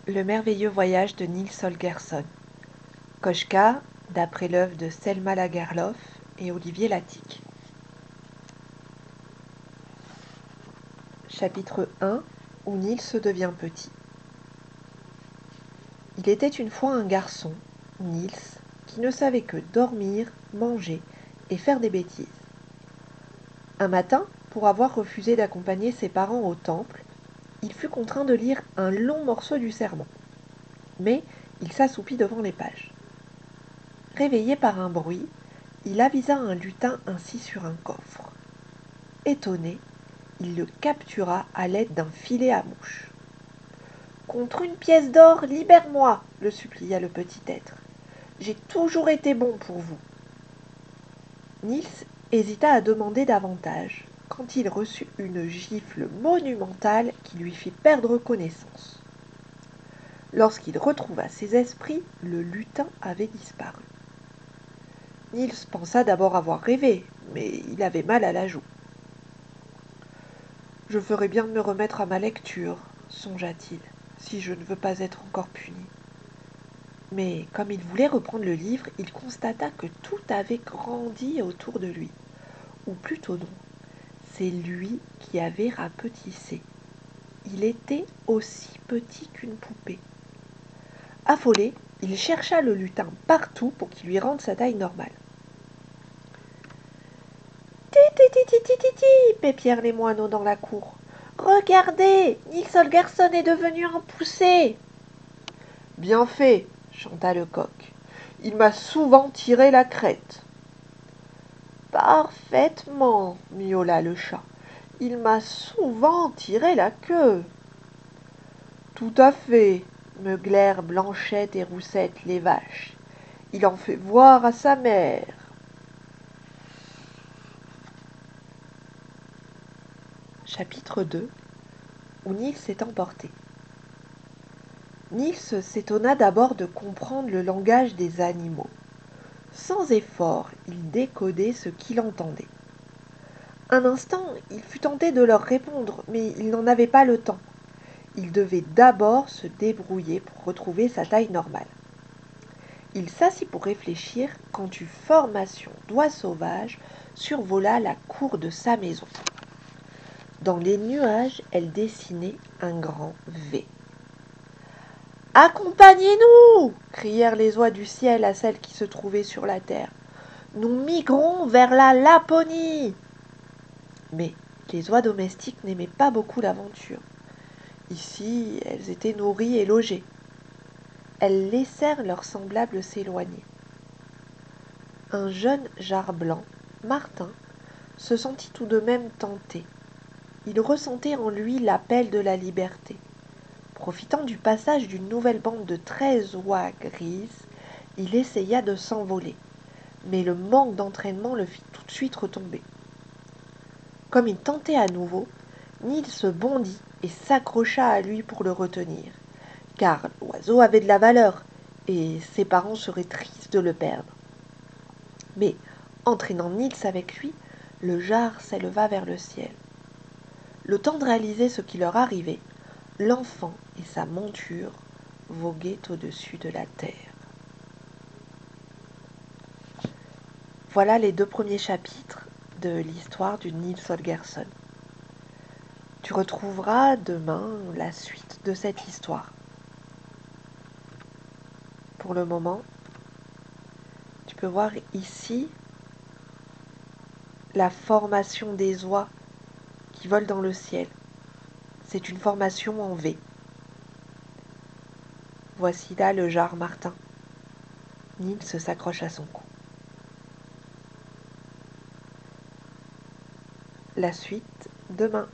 Le merveilleux voyage de Nils Holgersson. Koshka, d'après l'œuvre de Selma Lagerlöf et Olivier Latic. Chapitre 1, où Nils devient petit. Il était une fois un garçon, Nils, qui ne savait que dormir, manger et faire des bêtises. Un matin, pour avoir refusé d'accompagner ses parents au temple, il fut contraint de lire un long morceau du sermon. Mais il s'assoupit devant les pages. Réveillé par un bruit, il avisa un lutin assis sur un coffre. Étonné, il le captura à l'aide d'un filet à mouche. « Contre une pièce d'or, libère-moi » le supplia le petit être. « J'ai toujours été bon pour vous. » Nils hésita à demander davantage quand il reçut une gifle monumentale qui lui fit perdre connaissance. Lorsqu'il retrouva ses esprits, le lutin avait disparu. Nils pensa d'abord avoir rêvé, mais il avait mal à la joue. « Je ferais bien de me remettre à ma lecture, songea-t-il, si je ne veux pas être encore puni. » Mais comme il voulait reprendre le livre, il constata que tout avait grandi autour de lui. Ou plutôt non, c'est lui qui avait rapetissé. Il était aussi petit qu'une poupée. Affolé, il chercha le lutin partout pour qu'il lui rende sa taille normale. « Ti-ti-ti-ti-ti-ti » pépierent les moineaux dans la cour. « Regardez, Nils Holgersson est devenu un poussé !»« Bien fait !» chanta le coq. « Il m'a souvent tiré la crête. »« Parfaitement !» miaula le chat. « Il m'a souvent tiré la queue. »« Tout à fait !» meuglèrent Blanchette et Roussette les vaches. « Il en fait voir à sa mère. » Chapitre 2, où Nils est emporté. Nils s'étonna d'abord de comprendre le langage des animaux. Sans effort, il décodait ce qu'il entendait. Un instant, il fut tenté de leur répondre, mais il n'en avait pas le temps. Il devait d'abord se débrouiller pour retrouver sa taille normale. Il s'assit pour réfléchir quand une formation d'oies sauvages survola la cour de sa maison. Dans les nuages, elle dessinait un grand V. « Accompagnez-nous » crièrent les oies du ciel à celles qui se trouvaient sur la terre. « Nous migrons vers la Laponie !» Mais les oies domestiques n'aimaient pas beaucoup l'aventure. Ici, elles étaient nourries et logées. Elles laissèrent leurs semblables s'éloigner. Un jeune jarre blanc, Martin, se sentit tout de même tenté. Il ressentait en lui l'appel de la liberté. Profitant du passage d'une nouvelle bande de 13 oies grises, il essaya de s'envoler, mais le manque d'entraînement le fit tout de suite retomber. Comme il tentait à nouveau, Nils bondit et s'accrocha à lui pour le retenir, car l'oiseau avait de la valeur et ses parents seraient tristes de le perdre. Mais, entraînant Nils avec lui, le jarre s'éleva vers le ciel. Le temps de réaliser ce qui leur arrivait, l'enfant et sa monture voguaient au-dessus de la terre. Voilà les 2 premiers chapitres de l'histoire du Nils Holgersson. Tu retrouveras demain la suite de cette histoire. Pour le moment, tu peux voir ici la formation des oies qui volent dans le ciel. C'est une formation en V. Voici là le jarre Martin. Nils s'accroche à son cou. La suite demain.